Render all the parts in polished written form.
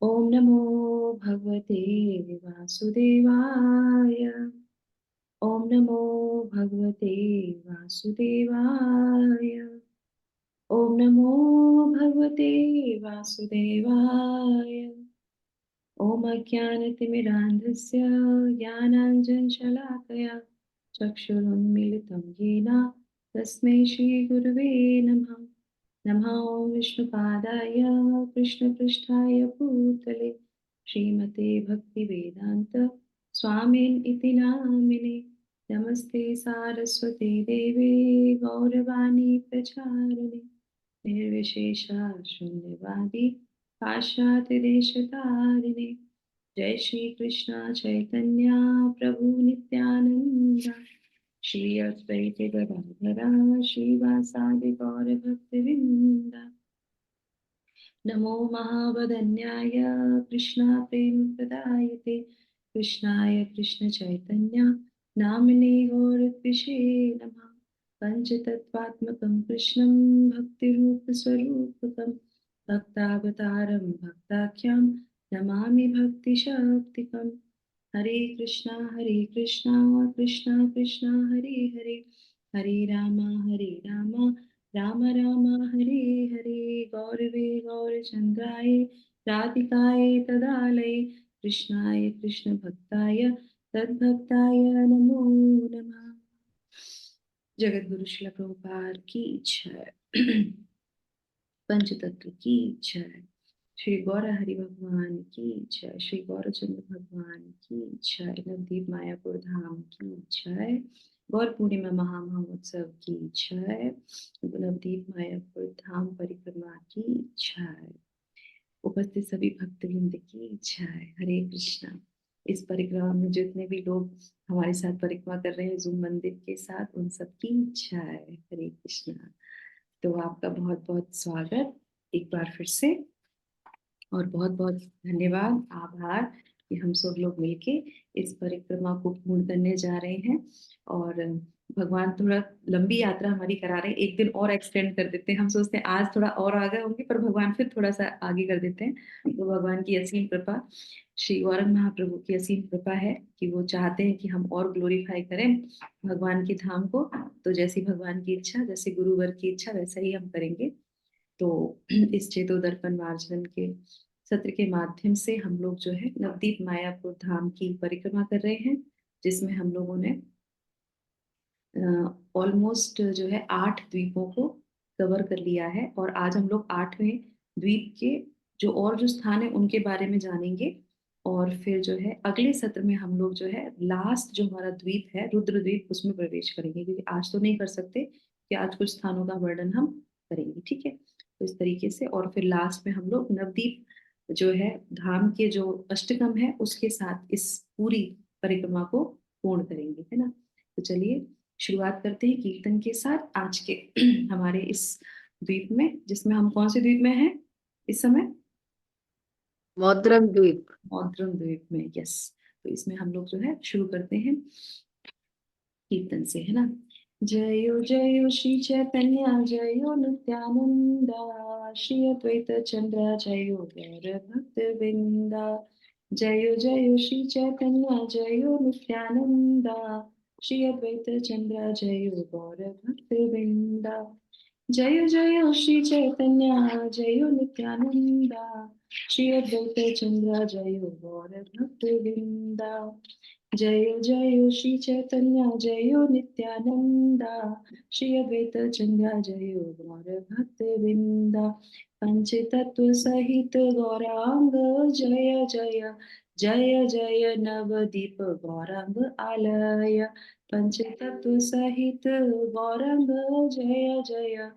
ओम नमो भगवते वासुदेवाय। ओम नमो भगवते वासुदेवाय। ओम नमो भगवते वासुदेवाय। ओम अज्ञानतिमिरान्धस्य ज्ञानाञ्जनशलाकया चक्षुरुन्मीलितं येन तस्मै श्रीगुरुवे नमः। नमः विष्णुपादाय कृष्णपृष्ठाय भूतले श्रीमते भक्तिवेदान्त स्वामिन् इति नामिने। नमस्ते सारस्वते देवे गौरवाणी प्रचारिणे निर्विशेषा शून्यवादी पाश्चात्य देशतारिणे। जय श्री कृष्ण चैतन्य प्रभु नित्यानंद श्री अद्वैत गदाधर श्रीवासादि गौर भक्तवृंद। नमो महावदन्याय कृष्णा प्रेम प्रदायते कृष्णाय कृष्ण चैतन्य नामिने गौरद्विषे नमः। पंचतत्त्वात्मकं कृष्णं भक्तिरूपस्वरूपकं भक्तावतारं भक्ताख्यं नमामि भक्तिशक्तिकम्। हरे कृष्णा कृष्णा कृष्णा हरे हरे, हरे राम राम राम हरे हरे। गौरवे गौरचंद्राय राधिकाय तदालय कृष्णाय कृष्ण भक्ताय तद्भक्ताय नमो नमः। जगत गुरु श्रील प्रभुपाद की जय। पंचतत्व की जय। श्री गौर हरि भगवान की जय। श्री गौरचंद्र भगवान की जय। नवदीप मायापुर धाम की जय। गौर पूर्णिमा महामहोत्सव की जय। नवदीप मायापुर धाम परिक्रमा की जय। उपस्थित सभी भक्तवृंद की जय। हरे कृष्णा। इस परिक्रमा में जितने भी लोग हमारे साथ परिक्रमा कर रहे हैं जूम मंदिर के साथ, उन सब की जय। हरे कृष्णा। तो आपका बहुत बहुत स्वागत एक बार फिर से, और बहुत बहुत धन्यवाद, आभार कि हम सब लोग मिलके इस परिक्रमा को पूर्ण करने जा रहे हैं। और भगवान थोड़ा लंबी यात्रा हमारी करा रहे हैं, एक दिन और एक्सटेंड कर देते हैं। हम सोचते हैं आज थोड़ा और आगे होंगे, पर भगवान फिर थोड़ा सा आगे कर देते हैं। तो भगवान की असीम कृपा, श्री गौरंग महाप्रभु की असीम कृपा है कि वो चाहते हैं कि हम और ग्लोरीफाई करें भगवान के धाम को। तो जैसी भगवान की इच्छा, जैसे गुरुवर की इच्छा, वैसा ही हम करेंगे। तो इस चेतो दर्पण मार्जन के सत्र के माध्यम से हम लोग जो है नवदीप मायापुर धाम की परिक्रमा कर रहे हैं, जिसमें हम लोगों ने ऑलमोस्ट जो है 8 द्वीपों को कवर कर लिया है। और आज हम लोग 8वें द्वीप के जो और जो स्थान है उनके बारे में जानेंगे। और फिर जो है अगले सत्र में हम लोग जो है लास्ट जो हमारा द्वीप है रुद्र द्वीप, उसमें प्रवेश करेंगे, क्योंकि आज तो नहीं कर सकते कि आज कुछ स्थानों का वर्णन हम करेंगे, ठीक है। तो इस तरीके से, और फिर लास्ट में हम लोग नवदीप जो है धाम के जो अष्टकम है उसके साथ इस पूरी परिक्रमा को पूर्ण करेंगे, है ना। तो चलिए शुरुआत करते हैं कीर्तन के साथ आज के हमारे इस द्वीप में, जिसमें हम कौन से द्वीप में हैं इस समय? मौद्रक द्वीप। मौद्रम द्वीप में, यस। तो इसमें हम लोग जो है शुरू करते हैं कीर्तन से, है ना। जयो जयो श्री चैतन्य जयो नित्यानंदा श्री अद्वैत चंद्र जयो गौर भक्त वृंदा। जयो जयो श्री चैतन्य जयो नित्यानंदा श्री अद्वैत चंद्र जयो गौर भक्त वृंदा। जयो जयो श्री चैतन्य जयो नित्यानंदा श्री अद्वैत चंद्र जयो गौर भक्त वृंदा। जयो जयो श्री चैतन्य जयो नित्यानंदा श्री अद्वैत चंद्र जयो गौर भक्त वृंदा। पंच तत्व सहित गौरांग जय जय जय जय नवदीप गौरांग आलय। पंच तत्व सहित गौरांग जय जय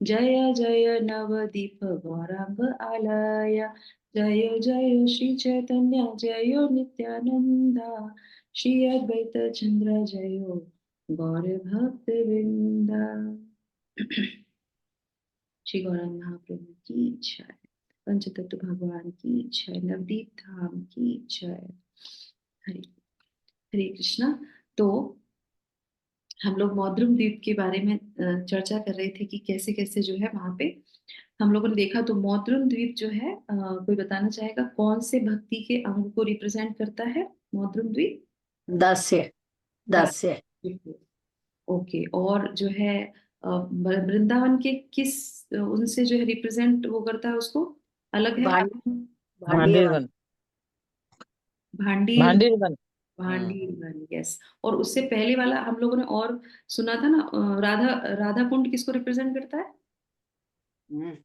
जय जय नवदीप गौरांग आलय। जय जय श्री चैतन्य जयो नित्यानंदा श्री अद्वैत चंद्र जयो गौर भक्त वृंदा। श्री गौरांग महाप्रभु की जय। पंचतत्व भगवान की जय। नवदीप धाम की जय। हरे हरे कृष्णा। तो हम लोग मौद्रुम द्वीप के बारे में चर्चा कर रहे थे कि कैसे कैसे जो है वहां पे हम लोगों ने देखा तो मौद्रुम द्वीप जो है, कोई बताना चाहेगा कौन से भक्ति के अंग को रिप्रेजेंट करता है मौद्रुम द्वीप? दास्य। दास्य। ओके, और जो है वृंदावन के किस उनसे जो है रिप्रेजेंट वो करता है उसको, अलग है? भांडी। भांडीर भांडिया। वन। भांडीर। भांडीर वन। भांडीर वन, यस। और उससे पहले वाला हम लोगों ने और सुना था ना, राधा राधा कुंड किसको रिप्रेजेंट करता है? हम्म।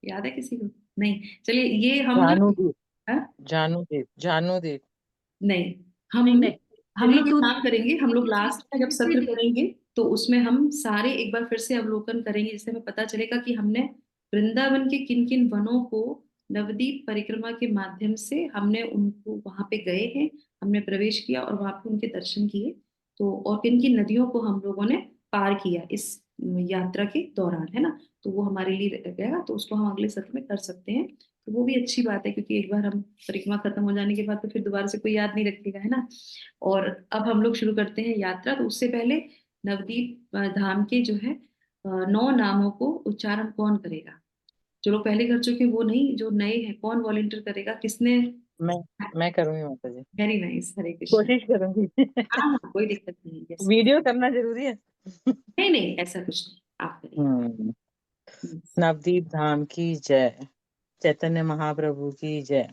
याद है किसी को? नहीं, चलिए ये हम ना, जानुदीप। हाँ? जानुदीप। जानुदीप। नहीं, नहीं नहीं, हम श्री लोग एक तुलसी। काम करेंगे, हम लोग लास्ट में जब सत्र श्री करेंगे तो उसमें हम सारे एक बार फिर से अवलोकन करेंगे, जिससे हमें पता चलेगा कि हमने वृंदावन के किन किन वनों को नवदीप परिक्रमा के माध्यम से हमने उनको वहां पे गए हैं, हमने प्रवेश किया और वहां पे उनके दर्शन किए। तो और किन किन नदियों को हम लोगों ने पार किया इस यात्रा के दौरान, है ना? तो वो हमारे लिए रहेगा, तो उसको हम अगले सत्र में कर सकते हैं। तो वो भी अच्छी बात है, क्योंकि एक बार हम परिक्रमा खत्म हो जाने के बाद तो फिर दोबारा से कोई याद नहीं रखेगा, है ना? और अब हम लोग शुरू करते हैं यात्रा। तो उससे पहले नवदीप धाम के जो है 9 नामों को उच्चारण कौन करेगा? जो लोग पहले कर चुके हैं वो नहीं, जो नए हैं, कौन वॉलेंटियर करेगा, किसने? मैं मैं करूंगी माता जी, वेरी नाइस, हरे कृष्ण। कोशिश करूंगी। हाँ हाँ, कोई दिक्कत नहीं, यस। वीडियो करना जरूरी है। नहीं नहीं, ऐसा कुछ नहीं, आप करिए। हम्म। Yes। नवदीप धाम की जय। चैतन्य महाप्रभु की जय।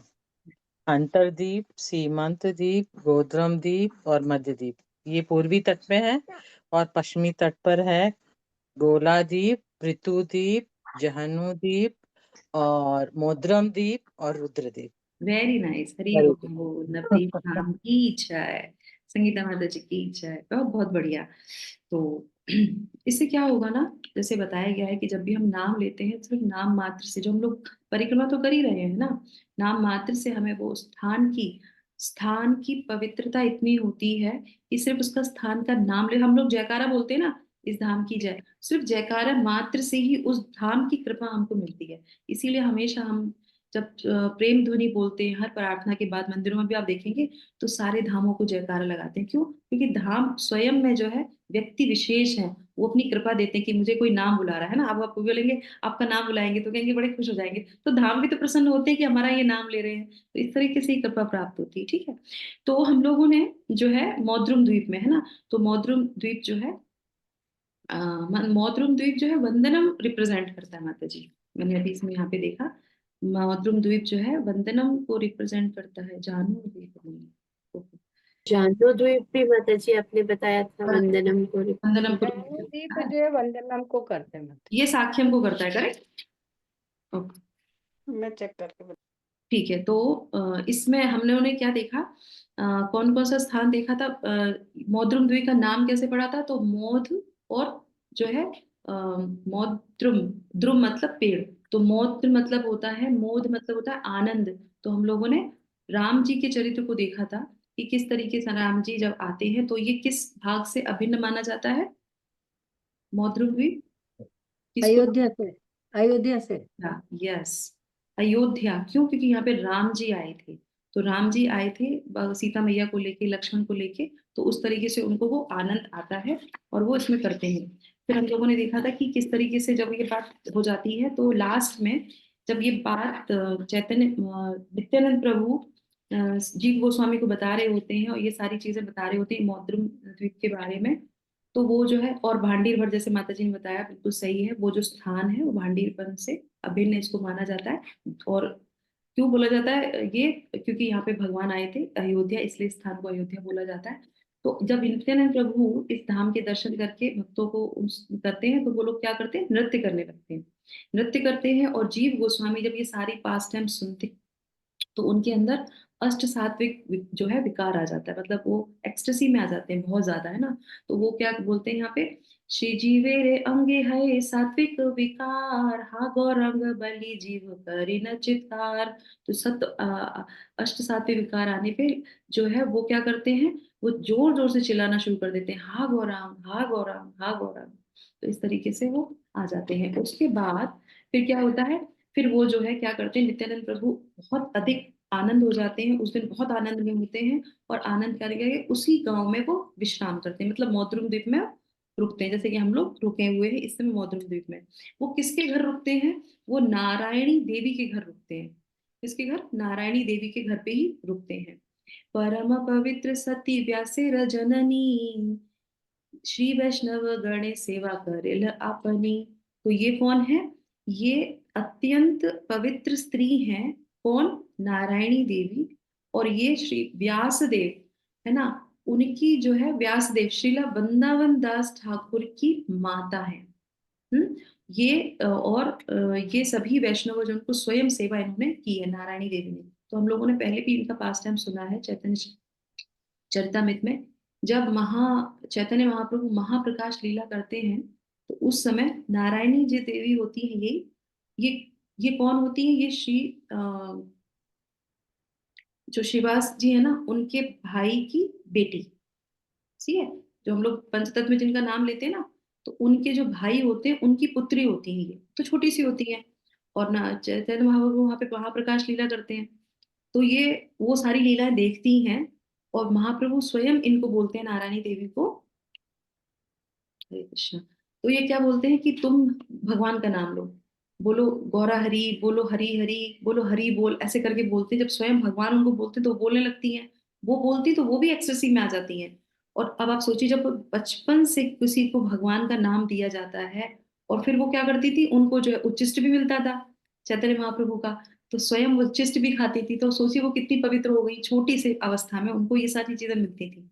अंतरदीप, सीमंत द्वीप, गोद्रम द्वीप और मध्य द्वीप, ये पूर्वी तट पे है। और पश्चिमी तट पर है गोला द्वीप, पृथु द्वीप, जहनु द्वीप और मोद्रम द्वीप और रुद्र द्वीप। वेरी नाइस, हरी हरे बोल, नवदीप धाम की जय, संगीता माता जी की जय, बहुत बहुत बढ़िया। तो इससे क्या होगा ना, जैसे बताया गया है कि जब भी हम नाम लेते हैं, सिर्फ नाम मात्र से, जो हम लोग परिक्रमा तो कर ही रहे हैं ना, नाम मात्र से हमें वो स्थान की पवित्रता इतनी होती है कि सिर्फ उसका स्थान का नाम ले, हम लोग जयकारा बोलते हैं ना, इस धाम की जय, सिर्फ जयकारा मात्र से ही उस धाम की कृपा हमको मिलती है। इसीलिए हमेशा हम जब प्रेम ध्वनि बोलते हैं, हर प्रार्थना के बाद मंदिरों में भी आप देखेंगे तो सारे धामों को जयकारा लगाते हैं। क्यों? क्योंकि धाम स्वयं में जो है व्यक्ति विशेष है, वो अपनी कृपा देते हैं कि मुझे कोई नाम बुला रहा है ना, आप आपको बोलेंगे, आपका नाम बुलाएंगे तो कहेंगे, बड़े खुश हो जाएंगे, तो धाम भी तो प्रसन्न होते हैं कि हमारा ये नाम ले रहे हैं। तो इस तरीके से ही कृपा प्राप्त होती है, ठीक है। तो हम लोगों ने जो है मौद्रुम द्वीप में, है ना, तो मौद्रुम द्वीप जो है, मौद्रुम द्वीप जो है वंदनम रिप्रेजेंट करता है माता जी। मैंने अभी इसमें यहाँ पे देखा, मौद्रुम द्वीप जो है वंदनम को रिप्रेजेंट करता है, जानू द्वीप नहीं। ओके। जानो द्वीप भी माता जी आपने बताया था वंदनम को वंदनम को जानुदीप जो है वंदनम को करते हैं। ये साख्यम को करता है, करेक्ट? ओके, मैं चेक करके ठीक है। तो इसमें हमने उन्हें क्या देखा, कौन कौन सा स्थान देखा था? मौद्रुम द्वीप का नाम कैसे पड़ा था? तो मोध, और जो है मौद्रुम, द्रुम मतलब पेड़, तो मौद्र मतलब होता है, मोद मतलब होता है आनंद। तो हम लोगों ने राम जी के चरित्र को देखा था कि किस तरीके से राम जी जब आते हैं तो ये किस भाग से अभिन्न माना जाता है, मौद्रुम द्वीप किसको? अयोध्या से। अयोध्या से। यस, अयोध्या। क्यों? क्योंकि यहाँ पे राम जी आए थे, तो राम जी आए थे सीता मैया को लेके, लक्ष्मण को लेके, तो उस तरीके से उनको वो आनंद आता है और वो इसमें करते हैं। फिर हम लोगों ने देखा था कि किस तरीके से जब ये बात हो जाती है तो लास्ट में जब ये बात नित्यानंद प्रभु जीव गोस्वामी को बता रहे होते हैं और ये सारी चीजें बता रहे होते हैं मौद्रुम द्वीप के बारे में, तो वो जो है, और भांडीर भर, जैसे माता जी ने बताया, बिल्कुल सही है, वो जो स्थान है वो भांडीर वन से अभिन्न इसको माना जाता है। और क्यों बोला जाता है ये? क्योंकि यहाँ पे भगवान आए थे अयोध्या, इसलिए इस स्थान को अयोध्या बोला जाता है। तो जब नित्यानंद प्रभु इस धाम के दर्शन करके भक्तों को करते हैं तो वो लोग क्या करते हैं, नृत्य करने लगते हैं, नृत्य करते हैं। और जीव गोस्वामी जब ये सारी पास्ट टाइम सुनते तो उनके अंदर अष्ट सात्विक जो है विकार आ जाता है, मतलब वो एक्सटेसी में आ जाते हैं बहुत ज्यादा, है ना? तो वो क्या बोलते हैं यहाँ पे, श्री जीवे रे अंगे है सात्विक विकार, हा गौरंग बलि जीव करी न चित्कार। तो अष्ट सात्विक विकार आने पे जो है वो क्या करते हैं, वो जोर जोर से चिल्लाना शुरू कर देते हैं, हा गौरांग, हा गौरांग, हा गौरांग। तो इस तरीके से वो आ जाते हैं। उसके बाद फिर क्या होता है, फिर वो जो है क्या करते हैं, नित्यानंद प्रभु बहुत अधिक आनंद हो जाते हैं उस दिन, बहुत आनंद में होते हैं, और आनंद करके उसी गांव में वो विश्राम करते हैं, मतलब मौद्रुम द्वीप में रुकते हैं, जैसे कि हम लोग रुके हुए हैं इस समय मौद्रुम द्वीप में। वो किसके घर रुकते हैं? वो नारायणी देवी के घर रुकते हैं। किसके घर? नारायणी देवी के घर पे ही रुकते हैं। परम पवित्र सती व्यासेर जननी, श्री वैष्णव गणे सेवा करेल आपनी। तो ये कौन है? ये अत्यंत पवित्र स्त्री हैं। कौन? नारायणी देवी। और ये श्री व्यासदेव है ना, उनकी जो है व्यासदेव श्रीला वृंदावन दास ठाकुर की माता है। ये और ये सभी वैष्णव जन को स्वयं सेवा इन्होंने की है नारायणी देवी ने। तो हम लोगों ने पहले भी इनका पास टाइम सुना है चैतन्य चरितमृत में। जब चैतन्य महाप्रभु महाप्रकाश लीला करते हैं तो उस समय नारायणी जी देवी होती है ये ये कौन होती है? ये श्री जो श्रीवास जी है ना, उनके भाई की बेटी। सी है, जो हम लोग पंचतत्व में जिनका नाम लेते हैं ना, तो उनके जो भाई होते हैं उनकी पुत्री होती है। ये तो छोटी सी होती है। और ना चैतन्य महाप्रभु वहां पे महाप्रकाश लीला करते हैं। तो ये वो सारी लीलाएं देखती हैं। और महाप्रभु स्वयं इनको बोलते हैं, नारायणी देवी को, हरे कृष्णा। तो ये क्या बोलते हैं कि तुम भगवान का नाम लो, बोलो गौरा हरि, बोलो हरि हरि, बोलो हरि बोल, ऐसे करके बोलते हैं। जब स्वयं भगवान उनको बोलते तो वो बोलने लगती हैं। वो बोलती तो वो भी एक्सटेसी में आ जाती हैं। और अब आप सोचिए, जब बचपन से किसी को भगवान का नाम दिया जाता है, और फिर वो क्या करती थी, उनको जो है उच्चिष्ट भी मिलता था चैतन्य महाप्रभु का, तो स्वयं वो उच्चिष्ट भी खाती थी। तो सोचिए वो कितनी पवित्र हो गई, छोटी सी अवस्था में उनको ये सारी चीजें मिलती थी।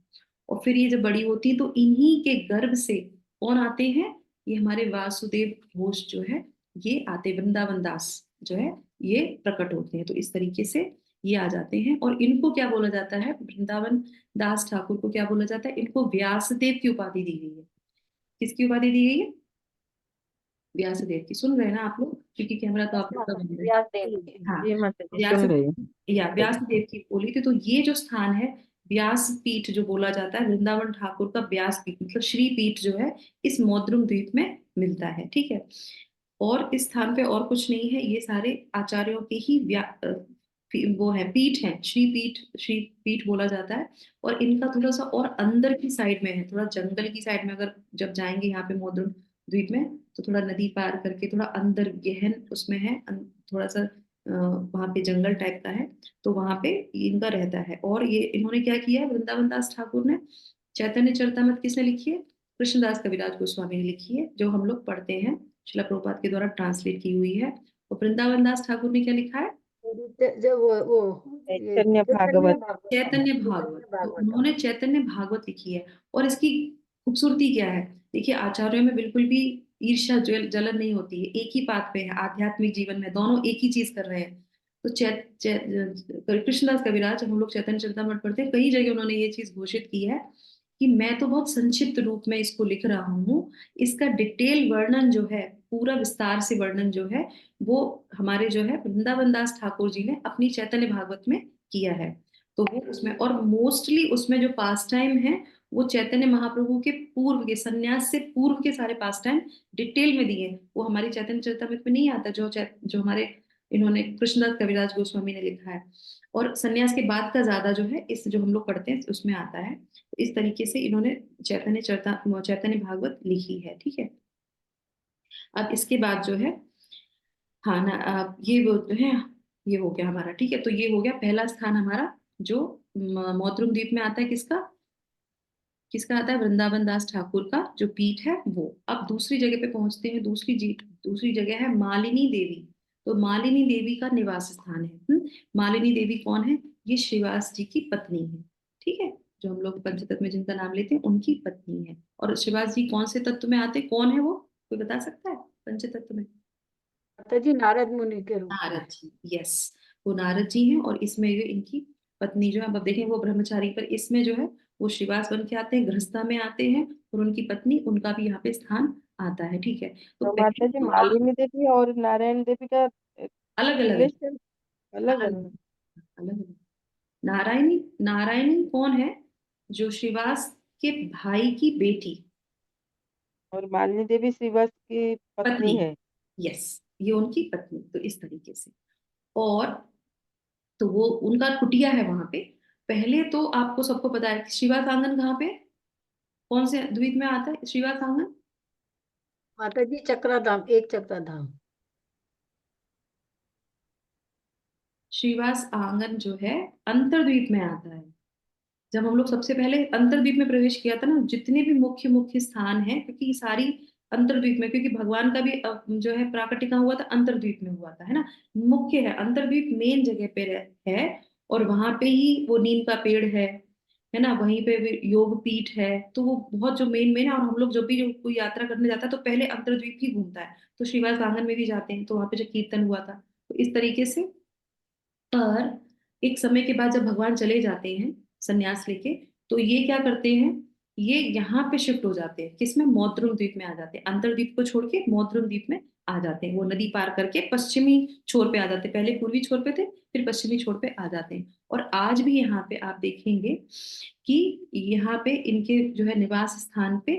और फिर ये जब बड़ी होती तो इन्हीं के गर्भ से कौन आते हैं? ये हमारे वासुदेव घोष जो है, ये आते, वृंदावन दास जो है, ये प्रकट होते हैं। तो इस तरीके से ये आ जाते हैं। और इनको क्या बोला जाता है? वृंदावन दास ठाकुर को क्या बोला जाता है? इनको व्यासदेव की उपाधि दी गई है। किसकी उपाधि दी गई है? व्यासदेव की। सुन रहे हैं ना आप लोग? क्योंकि कैमरा तो आप लोग का बंद है। व्यास देव की। हाँ, जी माता जी व्यास सुन रही हूँ। या व्यासदेव की बोली थी। तो ये जो स्थान है, व्यास पीठ जो बोला जाता है, वृंदावन ठाकुर का व्यास पीठ मतलब श्री पीठ जो है, इस मौद्रुम द्वीप में मिलता है। ठीक है। और इस स्थान पे और कुछ नहीं है, ये सारे आचार्यों के ही वो है, पीठ है, श्री पीठ बोला जाता है। और इनका थोड़ा सा और अंदर की साइड में है, थोड़ा जंगल की साइड में। अगर जब जाएंगे यहाँ पे मौद्रुम द्वीप में, तो थोड़ा नदी पार करके थोड़ा अंदर गहन उसमें है, थोड़ा सा वहां पे जंगल टाइप का है। तो वहां पे इनका रहता है। और ये इन्होंने क्या किया है, वृंदावन दास ठाकुर ने चैतन्य चरितमृत किसने लिखी है? कृष्णदास कविराज गोस्वामी ने लिखी है, जो हम लोग पढ़ते हैं, शिला प्रभुपाद के द्वारा ट्रांसलेट की हुई है। और वृंदावन दास ठाकुर ने क्या लिखा है? जब वो ये चैतन्य भागवत। चैतन्य भागवत। चैतन्य तो भागवत। उन्होंने चैतन्य भागवत लिखी है। और इसकी खूबसूरती क्या है? देखिए, आचार्यों में बिल्कुल भी ईर्ष्या जलन नहीं होती है। एक ही बात पे है, आध्यात्मिक जीवन में दोनों एक ही चीज कर रहे हैं। तो कृष्णदास कविराज, हम लोग चैतन्य चरितमृत पढ़ते हैं, कई जगह उन्होंने ये चीज घोषित की है कि मैं तो बहुत संक्षिप्त रूप में इसको लिख रहा हूँ। इसका डिटेल वर्णन जो है, पूरा विस्तार से वर्णन जो है, वो हमारे जो है वृंदावन दास ठाकुर जी ने अपनी चैतन्य भागवत में किया है। तो वो उसमें, और मोस्टली उसमें जो पास टाइम है, वो चैतन्य महाप्रभु के पूर्व के, संन्यास से पूर्व के सारे पास टाइम डिटेल में दिए हैं। वो हमारी चैतन्य चरितमृत में नहीं आता, जो हमारे इन्होंने कृष्णदास कविराज गोस्वामी ने लिखा है। और संन्यास के बाद का ज्यादा जो है, इस जो हम लोग पढ़ते हैं उसमें आता है। तो इस तरीके से इन्होंने चैतन्य भागवत लिखी है। ठीक है। अब इसके बाद जो है, हाँ ना, ये वो जो है, ये हो गया हमारा। ठीक है। तो ये हो गया पहला स्थान हमारा, जो मौद्रुम द्वीप में आता है। किसका? किसका आता है? वृंदावन दास ठाकुर का जो पीठ है वो। अब दूसरी जगह पे पहुंचते हैं। दूसरी जगह है मालिनी देवी। तो मालिनी देवी का निवास स्थान है। मालिनी देवी कौन है? ये श्रीवास जी की पत्नी है। ठीक है। जो हम लोग पंचतत्व में जिनका नाम लेते हैं, उनकी पत्नी है। और श्रीवास जी कौन से तत्व में आते हैं? कौन है वो? कोई बता सकता है पंचतत्व में? माता जी नारद मुनि के रूप में। नारद जी, यस। वो नारद जी हैं। और इसमें जो इनकी पत्नी जो है, अब देखें, वो ब्रह्मचारी, पर इसमें जो है वो श्रीवास बन के आते हैं, गृहस्था में आते हैं। और उनकी पत्नी, उनका भी यहाँ पे स्थान आता है। ठीक है। तो तो पहले माता जी तो मालिनी देवी और नारायण देवी का अलग अलग है। रिलेशन अलग अलग अलग। अलग है। नारायणी, नारायणी कौन है? जो श्रीवास के भाई की बेटी, और मालिनी देवी श्रीवास की पत्नी। पत्नी है। यस, ये उनकी पत्नी। तो इस तरीके से। और तो वो उनका कुटिया है वहां पे। पहले तो आपको सबको पता है कि श्रीवास आंगन कहाँ पे है? कौन से द्वीप में आता है श्रीवास आंगन? माता जी चक्राधाम, एक चक्राधाम। श्रीवास आंगन जो है अंतरद्वीप में आता है। जब हम लोग सबसे पहले अंतरद्वीप में प्रवेश किया था ना, जितने भी मुख्य मुख्य स्थान हैं, क्योंकि ये सारी अंतरद्वीप में, क्योंकि भगवान का भी जो है प्राकटिका हुआ था अंतरद्वीप में हुआ था, है ना। मुख्य है अंतरद्वीप, मेन जगह पे है। और वहां पे ही वो नीम का पेड़ है ना, वहीं पे भी योग पीठ है। तो वो बहुत जो मेन मेन है, और हम लोग जब भी जो कोई यात्रा करने जाता है तो पहले अंतरद्वीप ही घूमता है। तो श्रीवास आंगन में भी जाते हैं, तो वहां पे जो कीर्तन हुआ था, तो इस तरीके से। पर एक समय के बाद जब भगवान चले जाते हैं संन्यास लेके, तो ये क्या करते हैं, ये यहाँ पे शिफ्ट हो जाते हैं, किसमें, मौद्रुम द्वीप में आ जाते हैं। अंतरद्वीप को छोड़ के मौद्रुम द्वीप में आ जाते हैं। वो नदी पार करके पश्चिमी छोर पे आ जाते हैं, पहले पूर्वी छोर पे थे, फिर पश्चिमी छोर पे आ जाते हैं। और आज भी यहाँ पे आप देखेंगे कि यहाँ पे इनके जो है निवास स्थान पे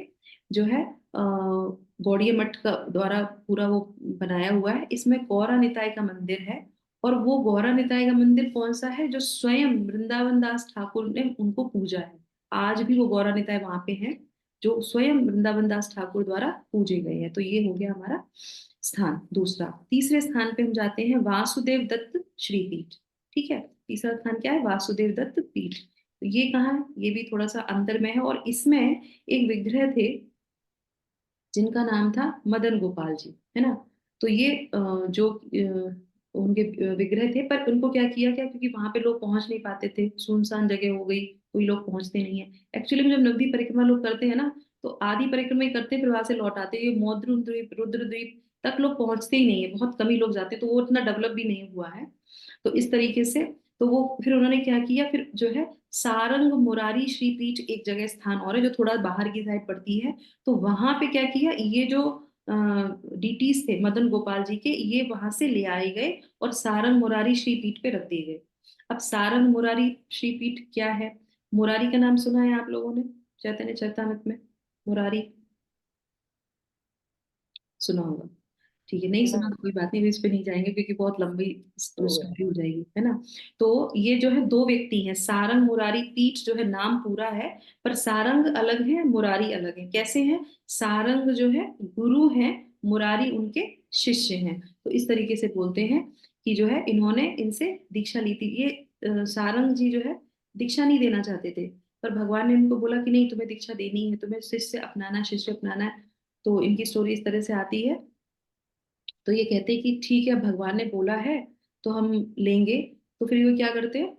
जो है गौड़ीय मठ का द्वारा पूरा वो बनाया हुआ है। इसमें गौरा निताय का मंदिर है। और वो गौरा निताय का मंदिर कौन सा है, जो स्वयं वृंदावन दास ठाकुर ने उनको पूजा है। आज भी वो गौरा निताय वहां पे हैं, जो स्वयं वृंदावन दास ठाकुर द्वारा पूजे गए हैं। तो ये हो गया हमारा स्थान दूसरा। तीसरे स्थान पे हम जाते हैं वासुदेव दत्त श्रीपीठ। ठीक है, तीसरा स्थान क्या है, वासुदेव दत्त पीठ। तो ये कहाँ है, ये भी थोड़ा सा अंदर में है। और इसमें एक विग्रह थे जिनका नाम था मदन गोपाल जी, है ना। तो ये जो उनके विग्रह थे, पर उनको क्या किया क्या, क्योंकि वहां पे लोग पहुंच नहीं पाते थे, सुनसान जगह हो गई, कोई लोग पहुंचते नहीं है। एक्चुअली में जब नगरी परिक्रमा लोग करते हैं ना, तो आधी परिक्रमा ही करते हैं, फिर वहां से लौट आते हैं। ये मौद्रुम द्वीप, रुद्र द्वीप तक लोग पहुंचते ही नहीं है, बहुत कम ही लोग जाते हैं, तो वो उतना डेवलप भी नहीं हुआ है। तो इस तरीके से, तो वो फिर उन्होंने क्या किया, फिर जो है सारंग मुरारी श्रीपीठ एक जगह स्थान और है, जो थोड़ा बाहर की साइड पड़ती है। तो वहां पे क्या किया, ये जो डीटीज थे मदन गोपाल जी के, ये वहां से ले आए गए और सारंग मुरारी श्रीपीठ पे रख दिए गए। अब सारंग मुरारी श्रीपीठ क्या है, मुरारी का नाम सुना है आप लोगों ने चैतन्य चरितामृत में? मुरारी सुना होगा, ठीक है, नहीं सुना नहीं। तो कोई बात नहीं, हम इस पे नहीं जाएंगे क्योंकि बहुत लंबी तो स्टोरी हो जाएगी, है ना। तो ये जो है दो व्यक्ति हैं, सारंग मुरारी पीठ जो है नाम पूरा है, पर सारंग अलग है, मुरारी अलग है। कैसे हैं, सारंग जो है गुरु हैं, मुरारी उनके शिष्य हैं। तो इस तरीके से बोलते हैं कि जो है इन्होंने इनसे दीक्षा ली थी। ये सारंग जी जो है दीक्षा नहीं देना चाहते थे, पर भगवान ने इनको बोला कि नहीं, तुम्हें दीक्षा देनी है, तुम्हें शिष्य अपनाना है। तो इनकी स्टोरी इस तरह से आती है। तो ये कहते हैं कि ठीक है, भगवान ने बोला है तो हम लेंगे। तो फिर ये क्या करते हैं,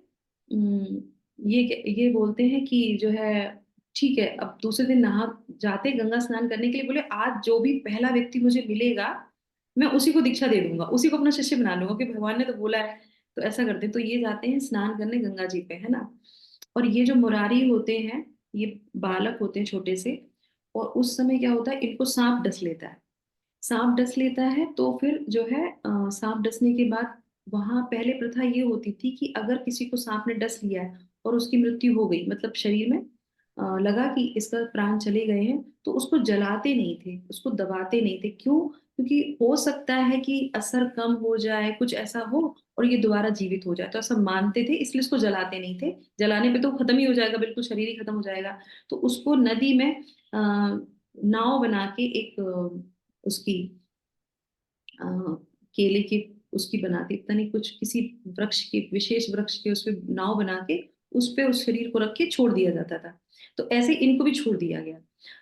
ये बोलते हैं कि जो है ठीक है। अब दूसरे दिन नहा जाते गंगा स्नान करने के लिए, बोले आज जो भी पहला व्यक्ति मुझे मिलेगा, मैं उसी को दीक्षा दे दूंगा, उसी को अपना शिष्य बना लूंगा, कि भगवान ने तो बोला है। तो ऐसा करते हैं। तो ये जाते हैं स्नान करने गंगा जी पे, है ना। और ये जो मुरारी होते हैं, ये बालक होते हैं छोटे से। और उस समय क्या होता है, इनको सांप डस लेता है। सांप डस लेता है तो फिर जो है सांप डसने के बाद, वहां पहले प्रथा ये होती थी कि अगर किसी को सांप ने डस लिया है और उसकी मृत्यु हो गई, मतलब शरीर में लगा कि इसका प्राण चले गए हैं, तो उसको जलाते नहीं थे, उसको दबाते नहीं थे। क्यों, क्योंकि हो सकता है कि असर कम हो जाए, कुछ ऐसा हो और ये दोबारा जीवित हो जाए, तो ऐसा मानते थे, इसलिए उसको जलाते नहीं थे। जलाने पे तो खत्म ही हो जाएगा, बिल्कुल शरीर ही खत्म हो जाएगा। तो उसको नदी में नाव बना के एक उसकी अ, केले की उसकी बनाती, पता नहीं कुछ किसी वृक्ष के, विशेष वृक्ष के, उस पे नाव बना के उस पे उस शरीर को रख के छोड़ दिया जाता था। तो ऐसे इनको भी छोड़ दिया गया,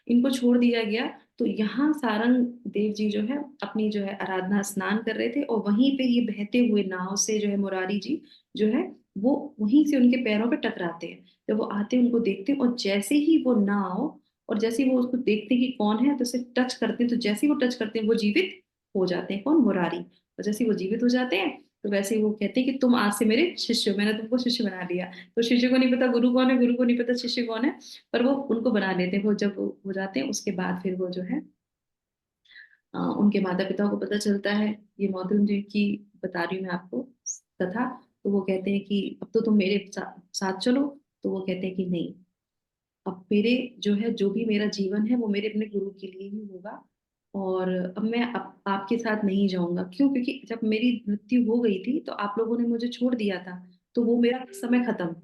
इनको छोड़ दिया गया। तो यहाँ सारंग देव जी जो है अपनी जो है आराधना स्नान कर रहे थे, और वहीं पे ये बहते हुए नाव से जो है मुरारी जी जो है वो वहीं से उनके पैरों पे टकराते हैं। जब वो आते हैं उनको देखते हैं, और जैसे ही वो नाव, और जैसे ही वो उसको देखते हैं कि कौन है, तो उसे टच करते हैं। तो जैसे ही वो टच करते हैं वो जीवित हो जाते हैं, कौन, मुरारी। और जैसे ही वो जीवित हो जाते हैं, तो वैसे ही वो कहते हैं कि तुम आज से मेरे शिष्य हो, मैंने तुमको शिष्य बना लिया। तो शिष्य को नहीं पता गुरु कौन है, गुरु को नहीं पता शिष्य कौन है, पर वो उनको बना लेते हैं। वो जब वो हो जाते हैं उसके बाद फिर वो जो है उनके माता पिता को पता चलता है। ये मौतून जी की बता रही हूँ मैं आपको कथा। तो वो कहते हैं कि अब तो तुम मेरे साथ चलो। तो वो कहते हैं कि नहीं, अब मेरे जो है, जो भी मेरा जीवन है वो मेरे अपने गुरु के लिए ही होगा। और अब मैं आपके साथ नहीं जाऊंगा। क्यों, क्योंकि जब मेरी मृत्यु हो गई थी तो आप लोगों ने मुझे छोड़ दिया था, तो वो मेरा समय खत्म।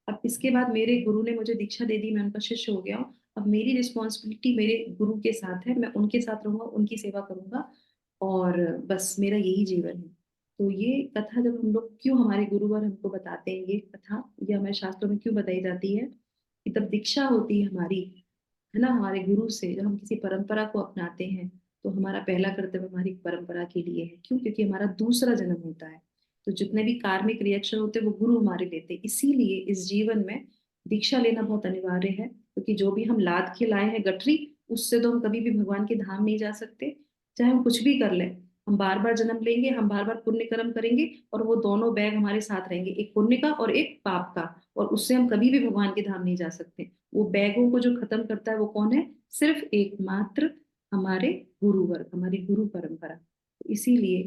अब इसके बाद मेरे गुरु ने मुझे दीक्षा दे दी, मैं उनका शिष्य हो गया हूँ। अब मेरी रिस्पॉन्सिबिलिटी मेरे गुरु के साथ है, मैं उनके साथ रहूंगा, उनकी सेवा करूंगा और बस मेरा यही जीवन है। तो ये कथा जब हम लोग, क्यों हमारे गुरुवर हमको बताते हैं ये कथा, ये हमारे शास्त्रों में क्यों बताई जाती है कि तब दीक्षा होती है हमारी, है ना, हमारे गुरु से, जब हम किसी परंपरा को अपनाते हैं तो हमारा पहला कर्तव्य हमारी परंपरा के लिए है। क्यों? क्योंकि हमारा दूसरा जन्म होता है। तो जितने भी कार्मिक रिएक्शन होते हैं वो गुरु हमारे लेते हैं। इसीलिए इस जीवन में दीक्षा लेना बहुत अनिवार्य है, क्योंकि जो भी हम लाद के लाए हैं गठरी, उससे तो हम कभी भी भगवान के धाम नहीं जा सकते। चाहे हम कुछ भी कर लें, हम बार बार जन्म लेंगे, हम बार बार पुण्य कर्म करेंगे, और वो दोनों बैग हमारे साथ रहेंगे, एक पुण्य का और एक पाप का, और उससे हम कभी भी भगवान के धाम नहीं जा सकते। वो बैगों को जो खत्म करता है वो कौन है? सिर्फ एकमात्र हमारे गुरु वर्ग, हमारी गुरु परंपरा। तो इसीलिए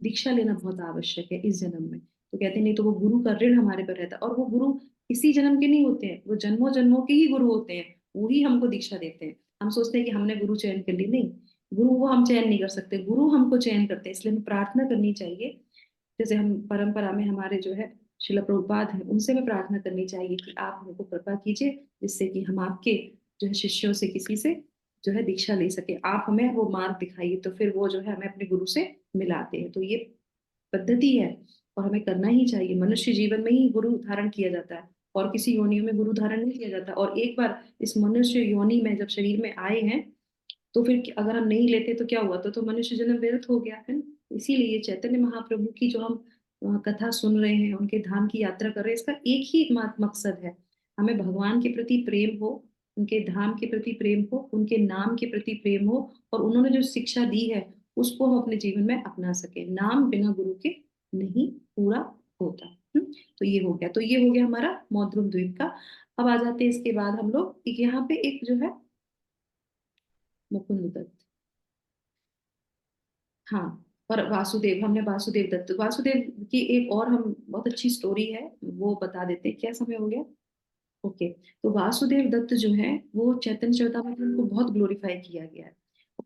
दीक्षा लेना बहुत आवश्यक है इस जन्म में। तो कहते हैं नहीं तो वो गुरु का ऋण हमारे पर रहता है, और वो गुरु इसी जन्म के नहीं होते हैं, वो जन्मों जन्मों के ही गुरु होते हैं। वो ही हमको दीक्षा देते हैं। हम सोचते हैं कि हमने गुरु चयन कर ली, नहीं, गुरु वो हम चयन नहीं कर सकते, गुरु हमको चयन करते हैं। इसलिए हमें प्रार्थना करनी चाहिए, जैसे हम परंपरा में हमारे जो है शिला प्रभुपाद हैं, उनसे में प्रार्थना करनी चाहिए कि आप हमको कृपा कीजिए, जिससे कि हम आपके जो है शिष्यों से किसी से जो है दीक्षा ले सके, आप हमें वो मार्ग दिखाइए। तो फिर वो जो है हमें अपने गुरु से मिलाते हैं। तो ये पद्धति है और हमें करना ही चाहिए। मनुष्य जीवन में ही गुरु धारण किया जाता है, और किसी योनियों में गुरु धारण नहीं किया जाता। और एक बार इस मनुष्य योनि में जब शरीर में आए हैं, तो फिर अगर हम नहीं लेते तो क्या हुआ? तो मनुष्य जन्म व्यर्थ हो गया है ना। इसीलिए चैतन्य महाप्रभु की जो हम कथा सुन रहे हैं, उनके धाम की यात्रा कर रहे हैं, इसका एक ही मकसद है, हमें भगवान के प्रति प्रेम हो, उनके धाम के प्रति प्रेम हो, उनके नाम के प्रति प्रेम हो, और उन्होंने जो शिक्षा दी है उसको हम अपने जीवन में अपना सके। नाम बिना गुरु के नहीं पूरा होता। तो ये हो गया, तो ये हो गया हमारा मौद्रुम द्वीप का। अब आ जाते हैं इसके बाद हम लोग यहाँ पे एक जो है मुकुंद दत्त, हाँ, और वासुदेव, हमने वासुदेव दत्त, वासुदेव की एक और हम बहुत अच्छी स्टोरी है वो बता देते हैं। क्या समय हो गया? ओके। तो वासुदेव दत्त जो है वो चैतन्य चरितामृत में उनको बहुत ग्लोरीफाई किया गया है।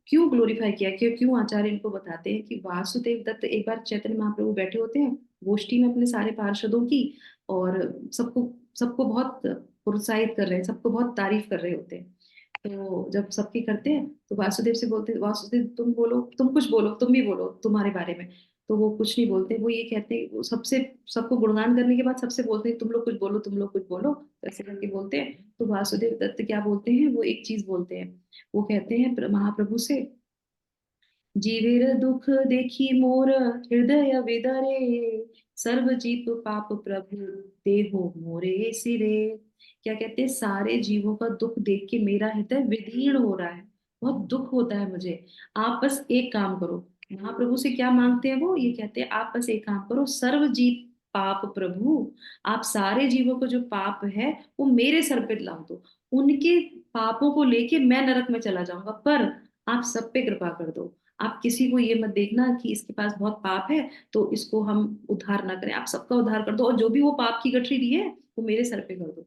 क्यों ग्लोरीफाई किया? क्यों आचार्य इनको बताते हैं कि वासुदेव दत्त, एक बार चैतन्य महाप्रभु बैठे होते हैं गोष्ठी में अपने सारे पार्षदों की, और सबको सबको बहुत प्रोत्साहित कर रहे हैं, सबको बहुत तारीफ कर रहे होते हैं। तो जब सबकी करते हैं तो वासुदेव से बोलते हैं, वासुदेव तुम बोलो, तुम कुछ बोलो, तुम भी बोलो तुम्हारे बारे में। तो वो कुछ नहीं बोलते, वो ये कहते हैं, वो सबसे सबको गुणगान करने के बाद सबसे बोलते हैं तुम लोग कुछ बोलो, तुम लोग कुछ बोलो, ऐसे करके बोलते हैं। तो वासुदेव दत्त क्या बोलते हैं? वो एक चीज बोलते हैं, वो कहते हैं महाप्रभु से, जीवेर दुख देखी मोर हृदय विदारे, सर्व जीव पाप प्रभु देहो मोरे सिरे। क्या कहते हैं? सारे जीवों का दुख देख के मेरा हृदय विदीर्ण हो रहा है, बहुत दुख होता है मुझे। आप बस एक काम करो। महाप्रभु से क्या मांगते हैं? वो ये कहते हैं आप बस एक काम करो, सर्व जीव पाप प्रभु, आप सारे जीवों को जो पाप है वो मेरे सर पे लाओ दो, उनके पापों को लेके मैं नरक में चला जाऊंगा, पर आप सब पे कृपा कर दो। आप किसी को ये मत देखना कि इसके पास बहुत पाप है तो इसको हम उद्धार ना करें, आप सबका उद्धार कर दो, और जो भी वो पाप की गठरी ली है वो मेरे सर पे कर दो।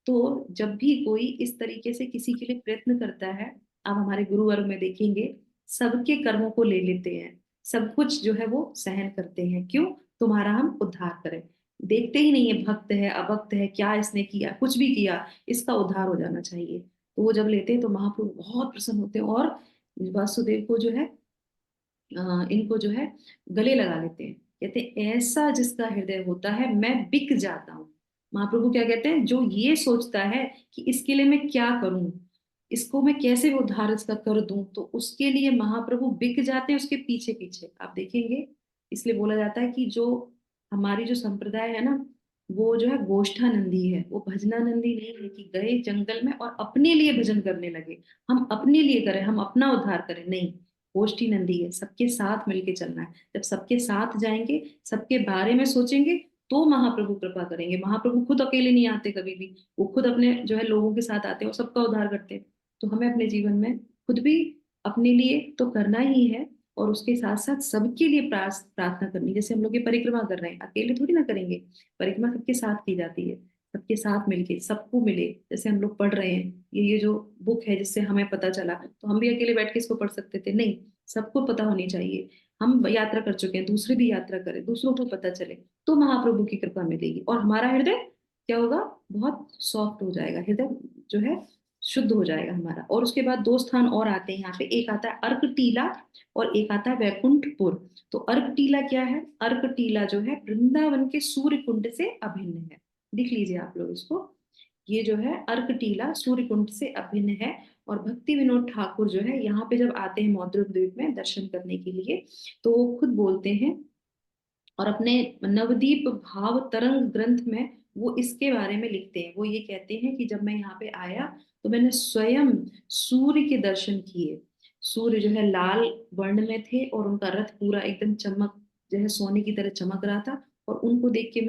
तो जब भी कोई इस तरीके से किसी के लिए प्रयत्न करता है, आप हमारे गुरु वर्ग में देखेंगे, सबके कर्मों को ले लेते हैं, सब कुछ जो है वो सहन करते हैं। क्यों? तुम्हारा हम उद्धार करें। देखते ही नहीं है भक्त है अभक्त है, क्या इसने किया, कुछ भी किया, इसका उद्धार हो जाना चाहिए। तो वो जब लेते हैं तो महाप्रभु बहुत प्रसन्न होते हैं, और वासुदेव को जो है इनको जो है गले लगा लेते हैं। कहते हैं ऐसा जिसका हृदय होता है मैं बिक जाता हूँ। महाप्रभु क्या कहते हैं? जो ये सोचता है कि इसके लिए मैं क्या करूं, इसको मैं कैसे उद्धार इसका कर दूं, तो उसके लिए महाप्रभु बिक जाते हैं उसके पीछे पीछे, आप देखेंगे। इसलिए बोला जाता है कि जो हमारी जो संप्रदाय है ना, वो जो है गोष्ठानंदी है, वो भजनानंदी नहीं है कि गए जंगल में और अपने लिए भजन करने लगे, हम अपने लिए करें, हम अपना उद्धार करें, नहीं। गोष्ठी नंदी है, सबके साथ मिलके चलना है। जब सबके साथ जाएंगे, सबके बारे में सोचेंगे, तो महाप्रभु कृपा करेंगे। महाप्रभु खुद अकेले नहीं आते कभी भी, वो खुद अपने जो है लोगों के साथ आते हैं और सबका उद्धार करते हैं। तो हमें अपने जीवन में खुद भी अपने लिए तो करना ही है, और उसके साथ साथ सबके लिए प्रार्थना करनी। जैसे हम लोग ये परिक्रमा कर रहे हैं, अकेले थोड़ी ना करेंगे, परिक्रमा सबके साथ की जाती है, सबके साथ मिलके सबको मिले। जैसे हम लोग पढ़ रहे हैं, ये जो बुक है जिससे हमें पता चला, तो हम भी अकेले बैठ के इसको पढ़ सकते थे? नहीं, सबको पता होनी चाहिए। हम यात्रा कर चुके हैं, दूसरे भी यात्रा करें, दूसरों को पता चले, तो महाप्रभु की कृपा मिलेगी, और हमारा हृदय क्या होगा? बहुत सॉफ्ट हो जाएगा, हृदय जो है शुद्ध हो जाएगा हमारा। और उसके बाद दो स्थान और आते हैं यहाँ पे, एक आता है अर्कटीला और एक आता है वैकुंठपुर। तो अर्कटीला क्या है? अर्कटीला जो है वृंदावन के सूर्य कुंड से अभिन्न है। लिख लीजिए आप लोग इसको। ये जो है अर्कटीला सूर्य कुंड से अभिन्न है। और भक्ति विनोद ठाकुर जो है यहाँ पे जब आते हैं मौद्रुक द्वीप में दर्शन करने के लिए, तो वो खुद बोलते हैं और अपने नवदीप भाव तरंग ग्रंथ में वो इसके बारे में लिखते हैं। वो ये कहते हैं कि जब मैं यहाँ पे आया तो मैंने स्वयं सूर्य के दर्शन किए। सूर्य जो है लाल वर्ण में थे और उनका रथ पूरा एकदम चमक, जो है सोने की तरह चमक रहा था। और उनको देख के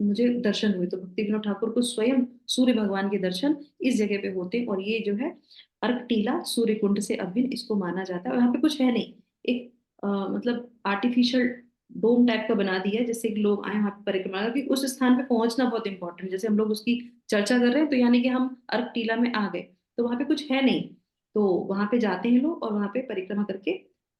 मुझे दर्शन हुए। तो भक्ति विनोद ठाकुर को स्वयं सूर्य भगवान के दर्शन इस जगह पे होते हैं। और ये जो है अर्कटीला सूर्य कुंड से अभिन्न इसको माना जाता है। और यहाँ पे कुछ है नहीं, एक मतलब आर्टिफिशियल डोम टाइप का बना दिया है, जिससे कि लोग आए वहां पे परिक्रमा करके। उस स्थान पे पहुंचना बहुत इंपॉर्टेंट, जैसे हम लोग उसकी चर्चा कर रहे हैं तो यानी कि हम अर्क टीला में आ गए, तो वहां पे कुछ है नहीं। तो वहां पे जाते हैं लोग और वहां पे परिक्रमा करके,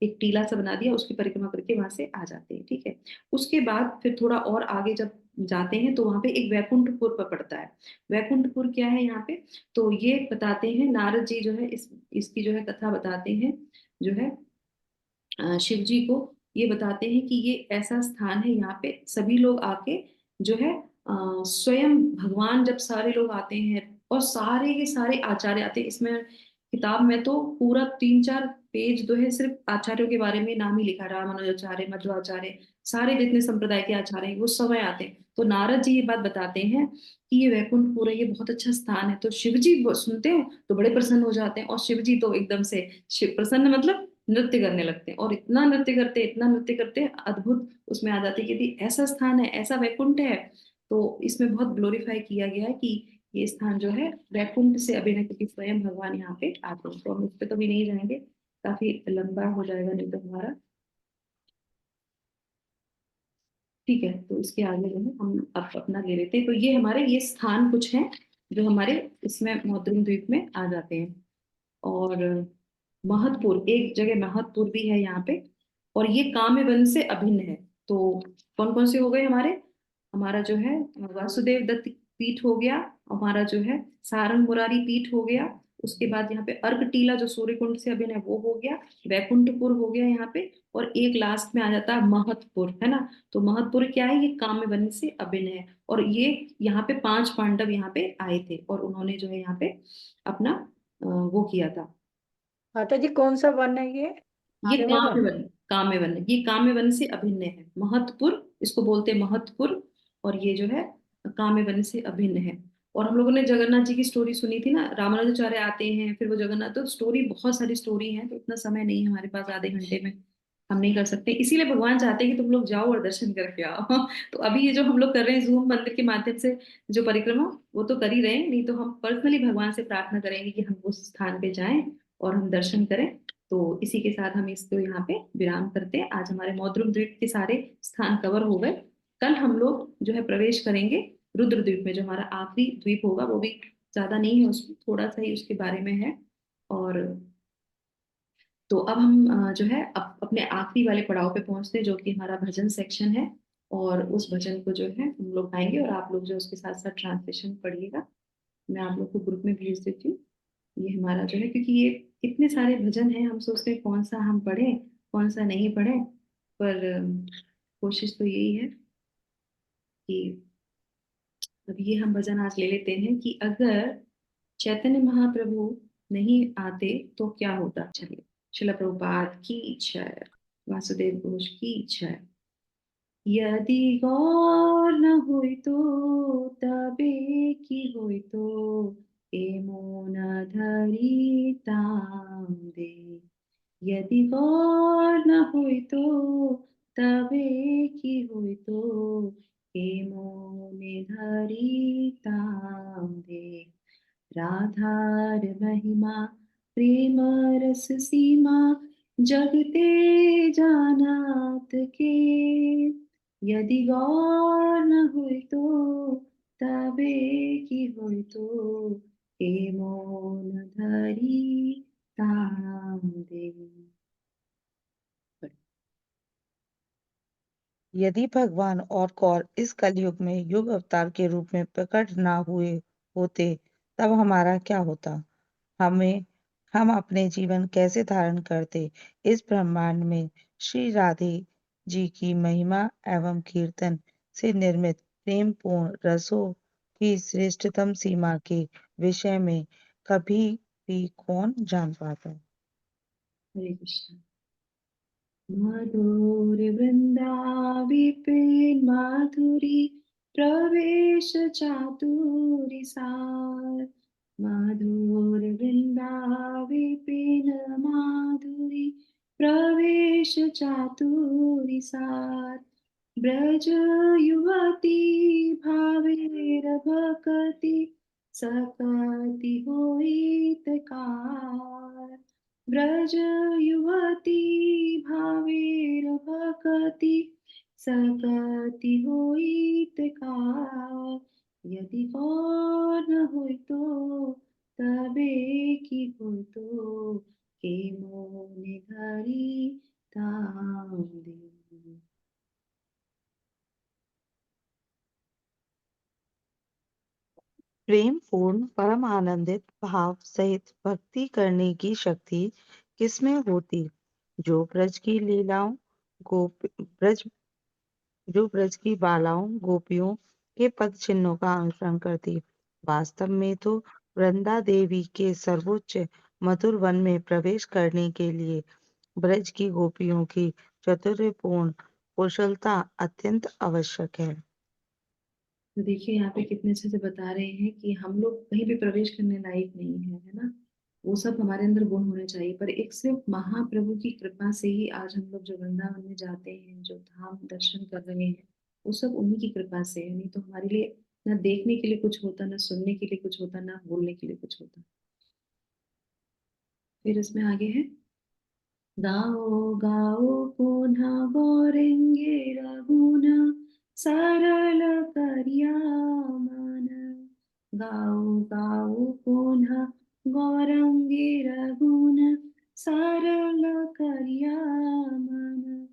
एक टीला सा बना दिया, उसकी परिक्रमा करके वहां से आ जाते हैं। ठीक है। उसके बाद फिर थोड़ा और आगे जब जाते हैं तो वहां पे एक वैकुंठपुर पर पड़ता है। वैकुंठपुर क्या है यहाँ पे? तो ये बताते हैं नारद जी जो है इसकी जो है कथा बताते हैं, जो है शिव जी को ये बताते हैं कि ये ऐसा स्थान है, यहाँ पे सभी लोग आके जो है स्वयं भगवान, जब सारे लोग आते हैं और सारे के सारे आचार्य आते हैं। इसमें किताब में तो पूरा 3-4 पेज जो है सिर्फ आचार्यों के बारे में नाम ही लिखा है, रामानुजाचार्य, मध्वाचार्य, सारे जितने संप्रदाय के आचार्य हैं वो सब आते हैं। तो नारद जी ये बात बताते हैं कि ये वैकुंठपुर है, ये बहुत अच्छा स्थान है। तो शिव जी सुनते हैं तो बड़े प्रसन्न हो जाते हैं, और शिव जी तो एकदम से शिव प्रसन्न मतलब नृत्य करने लगते हैं। और इतना नृत्य करते हैं, इतना नृत्य करते हैं, अद्भुत उसमें आ जाती है कि यदि ऐसा स्थान है, ऐसा वैकुंठ है, तो इसमें बहुत ग्लोरीफाई किया गया है कि ये स्थान जो है वैकुंठ से अभिन्न है, क्योंकि स्वयं भगवान यहाँ पे आते हैं। तो हम उस पर तो भी नहीं जाएंगे, काफी लंबा हो जाएगा नहीं तो हमारा। ठीक है, तो इसके आगे जो है हम अब अपना ले लेते हैं। तो ये हमारे ये स्थान कुछ हैं जो हमारे इसमें मौद्रुम द्वीप में आ जाते हैं। और महतपुर, एक जगह महतपुर भी है यहाँ पे, और ये काम्यवन से अभिन्न है। तो कौन कौन से हो गए हमारे? हमारा जो है वासुदेव दत्त पीठ हो गया, हमारा जो है सारंग मुरारी पीठ हो गया। उसके बाद यहाँ पे अर्कटीला जो सूर्यकुंड से अभिन्न है वो हो गया, वैकुंठपुर हो गया यहाँ पे, और एक लास्ट में आ जाता है महतपुर, है ना। तो महतपुर क्या है? ये काम्यवन से अभिन्न है। और ये यहाँ पे 5 पांडव यहाँ पे आए थे और उन्होंने जो है यहाँ पे अपना वो किया था। माता जी कौन सा वन है ये? ये काम्य वन। काम्यवन, काम्यवन, ये काम्यवन से अभिन्न है। महतपुर इसको बोलते हैं, महतपुर। और ये जो है काम्यवन से अभिन्न है। और हम लोगों ने जगन्नाथ जी की स्टोरी सुनी थी ना, रामानुजाचार्य आते हैं फिर वो जगन्नाथ, तो स्टोरी बहुत सारी स्टोरी है, तो इतना समय नहीं है हमारे पास, आधे घंटे में हम नहीं कर सकते। इसीलिए भगवान चाहते हैं कि तुम लोग जाओ और दर्शन करके आओ। तो अभी ये जो हम लोग कर रहे हैं जूम मंदिर के माध्यम से जो परिक्रमा, वो तो कर ही रहे हैं, नहीं तो हम पर्सनली भगवान से प्रार्थना करेंगे कि हम उस स्थान पे जाएं और हम दर्शन करें। तो इसी के साथ हम इसको यहाँ पे विराम करते हैं। आज हमारे मौद्रुक द्वीप के सारे स्थान कवर हो गए। कल हम लोग जो है प्रवेश करेंगे रुद्र द्वीप में, जो हमारा आखिरी द्वीप होगा। वो भी ज्यादा नहीं है, उसमें थोड़ा सा ही उसके बारे में है। और तो अब हम जो है अपने आखिरी वाले पड़ाव पे पहुंचते हैं, जो कि हमारा भजन सेक्शन है। और उस भजन को जो है हम लोग गाएंगे, और आप लोग जो उसके साथ साथ ट्रांसलेशन पढ़िएगा। मैं आप लोग को ग्रुप में भेज देती हूँ। ये हमारा जो है, क्योंकि ये इतने सारे भजन हैं, हम सोचते हैं कौन सा हम पढ़ें कौन सा नहीं पढ़ें। पर कोशिश तो यही है कि अब ये हम भजन आज ले लेते हैं कि अगर चैतन्य महाप्रभु नहीं आते तो क्या होता। चलिए, शिला प्रभुपाद की जय, वासुदेव घोष की जय। यदि गौर न हुई तो तबे की हुई तो एमो न धरिताम दे। यदि गौर न हुई तो तबे की हुई तो एमो ने धरिताम दे। राधार महिमा प्रेम रस सीमा जगते जानात के। यदि गौर न हुई तो तबे की हुई तो हे मोन धरी ताम दे। यदि भगवान और कौर इस कलयुग में युग अवतार के रूप में प्रकट ना हुए होते तब हमारा क्या होता। हम अपने जीवन कैसे धारण करते। इस ब्रह्मांड में श्री राधे जी की महिमा एवं कीर्तन से निर्मित प्रेम पूर्ण रसों की श्रेष्ठतम सीमा के विषय में कभी भी कौन जान पाता है। हरे कृष्ण। मधुर वृंदाविपिन माधुरी प्रवेश चातुरी सार। मधुर वृंदाविपिन माधुरी प्रवेश चातुरी सार। ब्रज युवती भावेर भकति सकति होइतकार। ब्रज युवती भावेर भकति सकति होइतकार। यदि कौन होइतो तबे की होइतो के मोने धरी ताम दे। प्रेम पूर्ण परम आनंदित भाव सहित भक्ति करने की शक्ति किसमें होती। जो ब्रज की लीलाओं गोप ब्रज जो ब्रज की बालाओं गोपियों के पद चिन्हों का अनुसरण करती। वास्तव में तो वृंदा देवी के सर्वोच्च मधुर वन में प्रवेश करने के लिए ब्रज की गोपियों की चातुर्यपूर्ण कुशलता अत्यंत आवश्यक है। तो देखिए यहाँ पे कितने अच्छे से बता रहे हैं कि हम लोग कहीं भी प्रवेश करने लायक नहीं है ना। वो सब हमारे अंदर गुण होने चाहिए, पर एक सिर्फ महाप्रभु की कृपा से ही आज हम लोग जो वृंदावन में जाते हैं, जो धाम दर्शन कर रहे हैं, वो सब उन्हीं की कृपा से है। नहीं तो हमारे लिए ना देखने के लिए कुछ होता, ना सुनने के लिए कुछ होता, ना बोलने के लिए कुछ होता। फिर इसमें आगे है, गाओ गाओ पुनः गौरंगे रघुन सरल करिया मन। गाओ गाओ पुनः गौरंगे रघुन सरल करिया मन।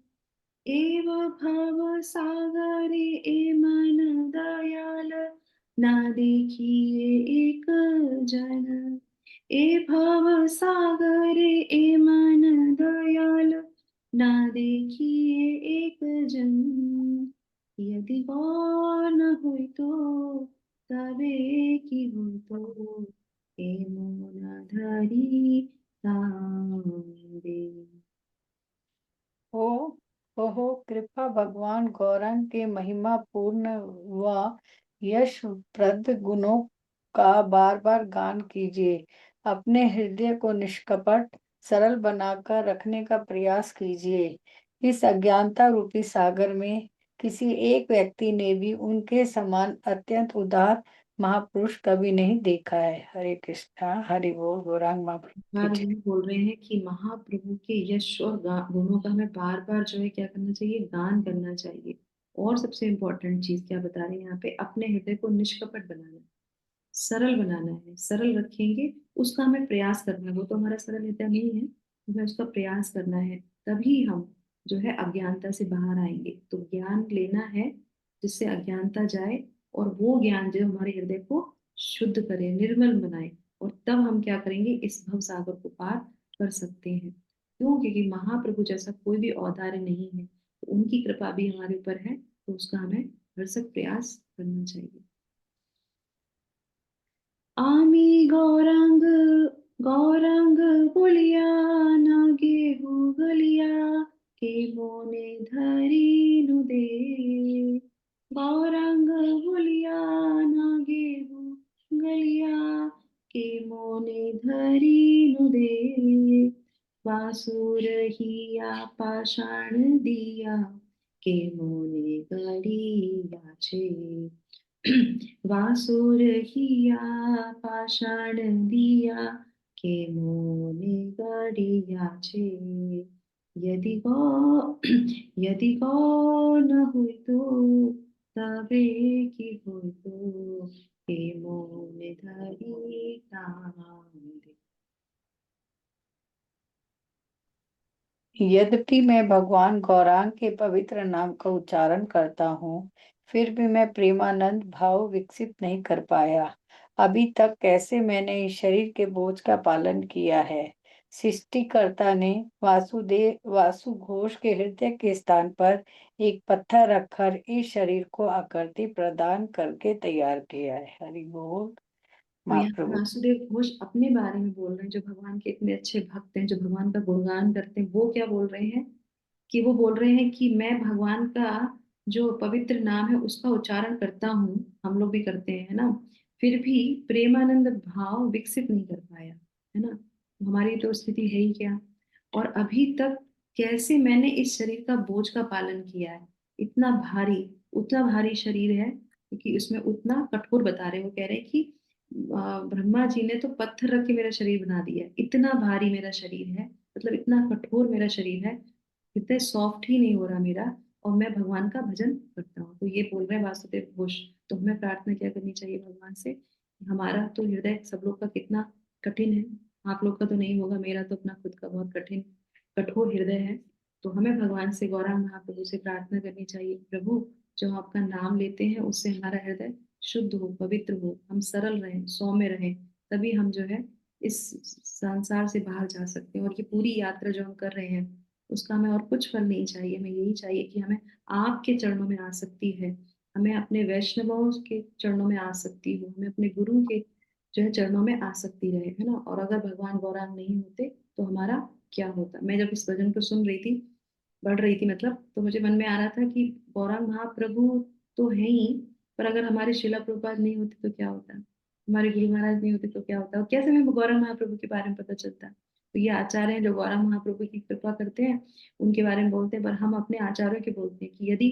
एव भव सागरे ए मन दयाल ना देखिए एक जन। ए भव सागरे ए मन दयाल ना देखिए एक जन। यदि गौर न हुई तो तबे की हुई तो ए मोन धरी ताम दे। हो कृपा भगवान गौरांग के महिमा पूर्ण व यश प्रद गुणों का बार बार गान कीजिए। अपने हृदय को निष्कपट सरल बनाकर रखने का प्रयास कीजिए। इस अज्ञानता रूपी सागर में किसी एक व्यक्ति ने भी उनके समान अत्यंत उदार महापुरुष कभी नहीं देखा है। हरे कृष्णा। हरि बोल। गौरांग महाप्रभु की बार जय। यही बोल रहे हैं कि महाप्रभु के यश और गुणों का हमें बार बार जो है क्या करना चाहिए, गान करना चाहिए। और सबसे इम्पोर्टेंट चीज क्या बता रहे हैं यहाँ पे, अपने हृदय को निष्कपट बनाना है, सरल बनाना है। सरल रखेंगे, उसका हमें प्रयास करना है। वो तो हमारा सरल हृदय नहीं है, हमें उसका प्रयास करना है। तभी हम जो है अज्ञानता से बाहर आएंगे। तो ज्ञान लेना है जिससे अज्ञानता जाए, और वो ज्ञान जो हमारे हृदय को शुद्ध करे, निर्मल बनाए। और तब हम क्या करेंगे, इस भव सागर को पार कर सकते हैं। क्यों? क्योंकि महाप्रभु जैसा कोई भी औदार्य नहीं है, तो उनकी कृपा भी हमारे ऊपर है, तो उसका हमें भरसक प्रयास करना चाहिए। आमी गौरांग गौरांग बोलिया नागे गलिया के मोने धरी नुदे। गौरांग बोलिया नागे गलिया के मोने धरी नुदे। वासुर हिया पाषाण दिया के मोने गड़िया छे। वासुर हिया पाषाण दिया के मोने गड़िया छे। यदि गौ यदि गौ न हुई तो तबे की हुई तो के मोने धरी ताम दे। यद्यपि मैं भगवान गौरांग के पवित्र नाम का उच्चारण करता हूँ, फिर भी मैं प्रेमानंद भाव विकसित नहीं कर पाया। अभी तक कैसे मैंने इस शरीर के बोझ का पालन किया है। सृष्टिकर्ता ने वासु घोष के हृदय के स्थान पर एक पत्थर रखकर इस शरीर को आकृति प्रदान करके तैयार किया है। हरि बोल। तो यहाँ महाप्रभु। वासुदेव घोष अपने बारे में बोल रहे हैं, जो भगवान के इतने अच्छे भक्त हैं, जो भगवान का गुणगान करते हैं, वो क्या बोल रहे हैं कि वो बोल रहे हैं कि मैं भगवान का जो पवित्र नाम है उसका उच्चारण करता हूँ, हम लोग भी करते हैं, है ना, फिर भी प्रेमानंद भाव विकसित नहीं कर पाया, है ना। हमारी तो स्थिति है ही क्या। और अभी तक कैसे मैंने इस शरीर का बोझ का पालन किया है, इतना भारी, उतना भारी शरीर है, क्योंकि उसमें उतना कठोर बता रहे, वो कह रहे हैं कि ब्रह्मा जी ने तो पत्थर रख के मेरा शरीर बना दिया है, इतना भारी मेरा शरीर है, मतलब इतना कठोर मेरा शरीर है, इतने सॉफ्ट ही नहीं हो रहा मेरा, और मैं भगवान का भजन करता हूँ। तो ये बोल रहे हैं वासुदेव घोष। तो हमें प्रार्थना क्या करनी चाहिए भगवान से, हमारा तो हृदय सब लोग का कितना कठिन है, आप लोग का तो नहीं होगा, मेरा तो अपना खुद का बहुत कठिन कठोर हृदय है। तो हमें भगवान से, गौरांग महाप्रभु से प्रार्थना करनी चाहिए, प्रभु जो आपका नाम लेते हैं उससे हमारा हृदय शुद्ध हो, पवित्र हो, हम सरल रहें, सौम्य रहें, तभी हम जो है इस संसार से बाहर जा सकते हैं। और ये पूरी यात्रा जो हम कर रहे हैं उसका हमें और कुछ फल नहीं चाहिए, हमें यही चाहिए कि हमें आपके चरणों में आसक्ति है, हमें अपने वैष्णवों के चरणों में आसक्ति हो, हमें अपने गुरु के जो है चरणों में आसक्ति रहे, है ना। और अगर भगवान गौरांग नहीं होते तो हमारा क्या होता। मैं जब इस भजन को सुन रही थी, बढ़ रही थी मतलब, तो मुझे मन में आ रहा था कि गौरांग महाप्रभु तो है ही, पर अगर हमारे शिला प्रभुपाद नहीं होते तो क्या होता, हमारे गुरु महाराज नहीं होते तो क्या होता, और कैसे हमें गौरांग महाप्रभु के बारे में पता चलता। तो ये आचार्य हैं जो गौरांग महाप्रभु की कृपा करते हैं, उनके बारे में बोलते हैं, पर हम अपने आचार्यों के बोलते हैं कि यदि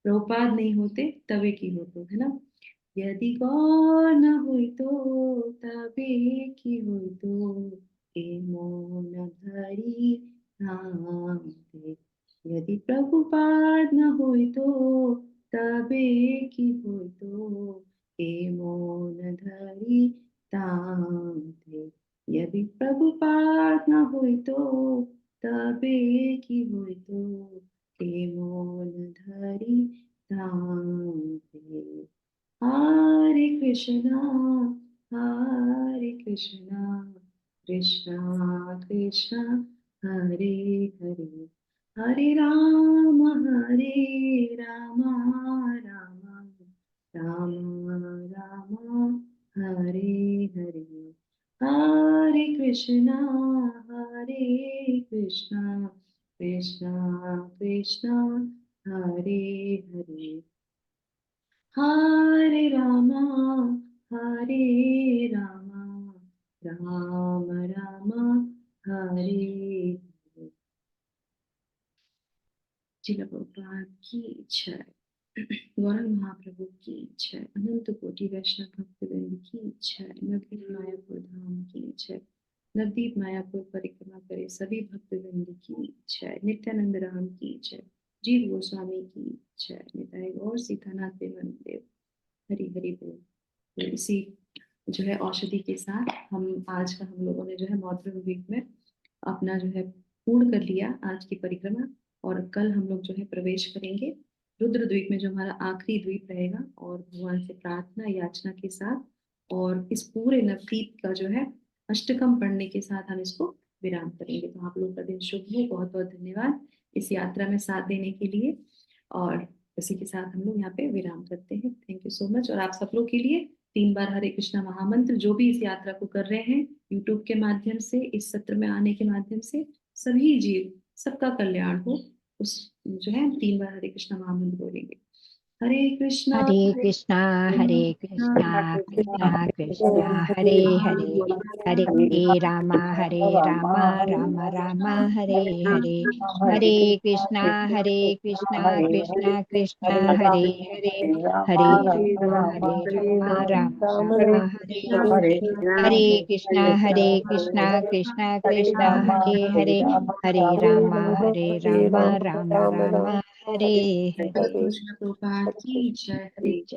प्रभुपाद नहीं होते तबे की होतो, है ना। यदि गौर न हुई तो तबे की हुई तो, ए मौन धरी नाम दे। यदि प्रभुपाद न हुई तो तबे की हुई तो, ए मौन धरी ताम दे। यदि प्रभुपाद न हुई तो तबे की हुई तो, ए मौन धरी ताम दे। हरे कृष्णा कृष्णा कृष्णा हरे हरे, हरे राम राम राम हरे हरे, हरे कृष्णा कृष्णा कृष्णा हरे हरे, हरे रामा राम राम हरे हरे। जिला प्रभुपाद की जय, गौरंग महाप्रभु की जय, अनंत कोटि वैष्णव भक्तवृंद की जय, नवदीप मायापुर धाम की जय, नवदीप मायापुर परिक्रमा करे सभी भक्तवृंद की जय, नित्यानंद राम की जय, जीव गोस्वामी की जय, निताय गौर सीतानाथ देव, हरि हरि बोल। तो इसी जो है औषधि के साथ हम लोगों ने जो है मौद्र वीक में अपना जो है पूर्ण कर लिया आज की परिक्रमा। और कल हम लोग जो है प्रवेश करेंगे रुद्र द्वीप में, जो हमारा आखिरी द्वीप रहेगा, और भगवान से प्रार्थना याचना के साथ और इस पूरे नवद्वीप का जो है अष्टकम पढ़ने के साथ हम इसको विराम करेंगे। तो आप लोग का दिन शुभ हो, बहुत बहुत धन्यवाद इस यात्रा में साथ देने के लिए। और इसी के साथ हम लोग यहाँ पे विराम करते हैं। Thank you so much. और आप सब लोग के लिए 3 बार हरे कृष्णा महामंत्र, जो भी इस यात्रा को कर रहे हैं यूट्यूब के माध्यम से, इस सत्र में आने के माध्यम से, सभी जीव सबका कल्याण हो, उस जो है 3 बार हरे कृष्णा महामंत्र बोलेंगे। हरे कृष्णा हरे कृष्णा कृष्णा कृष्णा हरे हरे, हरे रामा रामा रामा हरे हरे, हरे कृष्णा कृष्णा कृष्णा हरे हरे, हरे रामा रामा हरे हरे, हरे कृष्णा कृष्णा कृष्णा हरे हरे, हरे रामा रामा रामा हरे हरे। कृष्ण प्रभुपाद की जय। हरे